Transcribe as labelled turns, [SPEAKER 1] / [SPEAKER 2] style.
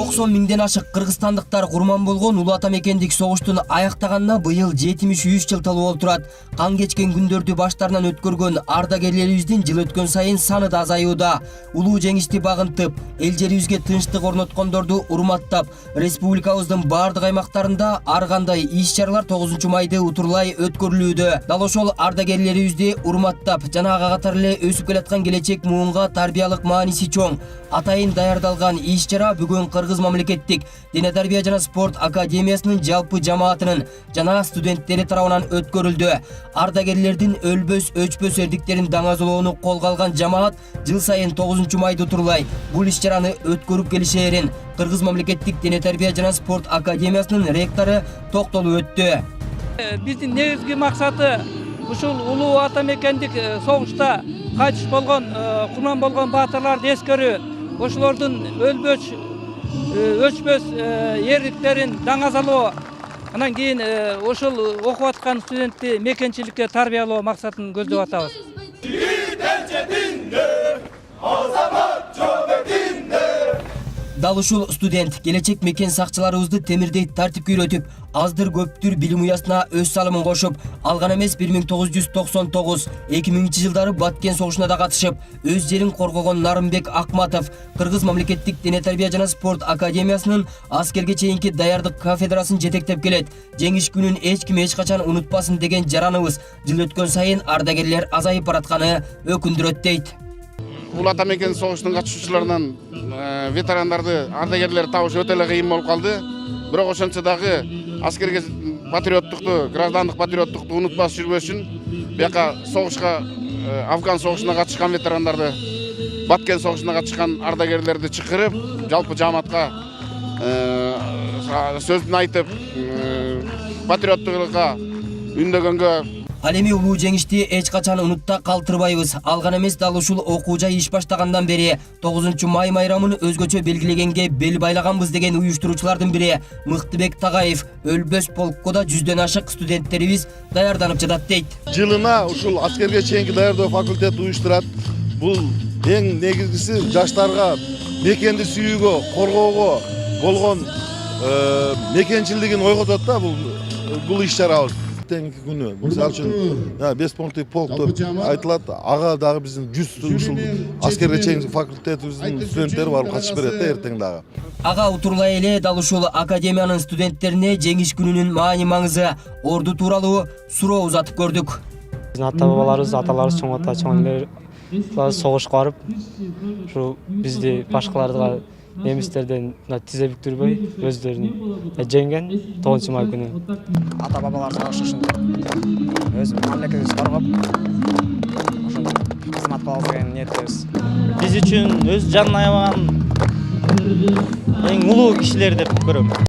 [SPEAKER 1] 90 миңден ашык кыргызстандыктар курман болгон улуу ата мекендик согуштун аяктаганына быйыл 73 жыл толуп турат. Кан кечкен күндөрдү баштарынан өткөргөн ардагерлерибиздин жыл өткөн сайын саны да азаюуда. Улуу жеңишти багынтып, эл жерибизге тынчтык орноткондорду урматтап, республикабыздын бардык аймактарында ар кандай иш-чаралар 9 майды утурлай өткөрүлүүдө. Дал ошол ардагерлерибизди урматтап, жана ага катары эле өсүп келаткан келечек муунга тарбиялык мааниси чоң атайын даярдалган иш-чара бүгүн Кыргыз мамлекеттик дене тарбия жана спорт академиясынын жалпы жамаатынын жана студенттери тарабынан өткөрүлдү. Ардагерлердин өлбөс өчпөс эрдиктерин даңазолоону колго алган жамаат жыл сайын 9 майды утурлай бул иш-чараны өткөрүп келишээрин Кыргыз мамлекеттик дене тарбия жана спорт академиясынын ректору токтолуп өттү.
[SPEAKER 2] Биздин негизги максаты ушул улуу ата мекендик согушта кайтыш болгон, курман болгон баатырларды эскерүү, ошолордун өлбөс өчпөс эрдиктерин даңазалоо, анан кийин ошол окуп аткан студентти мекенчиликке тарбиялоо максатын көздөп атабыз.
[SPEAKER 1] Дал ушул студент келечек мекен сакчыларыбызды темирдей тартипке үйрөтүп, аздыр көптүр билим уясына өз салымын кошуп, алган эмес 1999-2000 жылдары Баткен согушуна да катышып, өз жерин коргогон Нарымбек Акматов Кыргыз мамлекеттик дене тарбия жана спорт академиясынын аскерге чейинки даярдык кафедрасын жетектеп келет. Жеңиш күнүн эч ким эч качан унутпасын деген жараныбыз жыл өткөн сайын ардагерлер азайып баратканы өкүндүрөт дейт.
[SPEAKER 3] Улуу ата мекен согушунун катышуучуларынан ветерандарды, ардагерлерди табыш өтө эле кыйын болуп калды. Бирок ошентсе дагы аскерге патриоттукту, граждандык патриоттукту унутпас жүрбөш үчүн бияка согушка, Афган согушуна катышкан ветерандарды, Баткен согушуна катышкан ардагерлерди чакырып, жалпы жамаатка сөзүн айтып, патриоттугга үндөгөнгө.
[SPEAKER 1] Ал эми улуу жеңишти эч качан унутта калтырбайбыз. Алган эмес дал ушул окуу жай иш баштагандан бери 9 май майрамын өзгөчө белгилегенге бел байлаганбыз деген уюштуруучулардын бири Мыктыбек Тагаев өлбөс полкко да 100дөн ашык студенттерибиз даярданып жатат дейт.
[SPEAKER 4] Жылына ушул аскерге чейинки даярдоо факультети уюштурат. Бул эң негизгиси жаштарга мекенди сүйүүгө, коргоого болгон мекенчилдигин ойготот да бул иш-чара. Теңки күнү, мисалы үчүн 5 пункттук полк деп айтылат. Ага дагы биздин 100 ушул аскерге чейинки факультетибиздин студенттери барып катышып берет да эртең дагы.
[SPEAKER 1] Ага утурлай эле дал ушул академиянын студенттерине жеңиш күнүнүн маани-маңызы, орду тууралуу суроо узатып көрдүк.
[SPEAKER 5] Биздин ата-бабаларыбыз, аталарыбыз, чоң ата, чоң энелер согушка барып, ушу бизди башкаларга немистерден тизе бүктүрбөй өздөрүн жеңген 9 май күнү.
[SPEAKER 6] Ата-бабалар согушу үчүн өз мамлекетибизди коргоп, ошол кызмат кылабыз деген ниеттебиз.
[SPEAKER 7] Биз үчүн өз жанын аябаган эң улуу кишилер деп көрөм.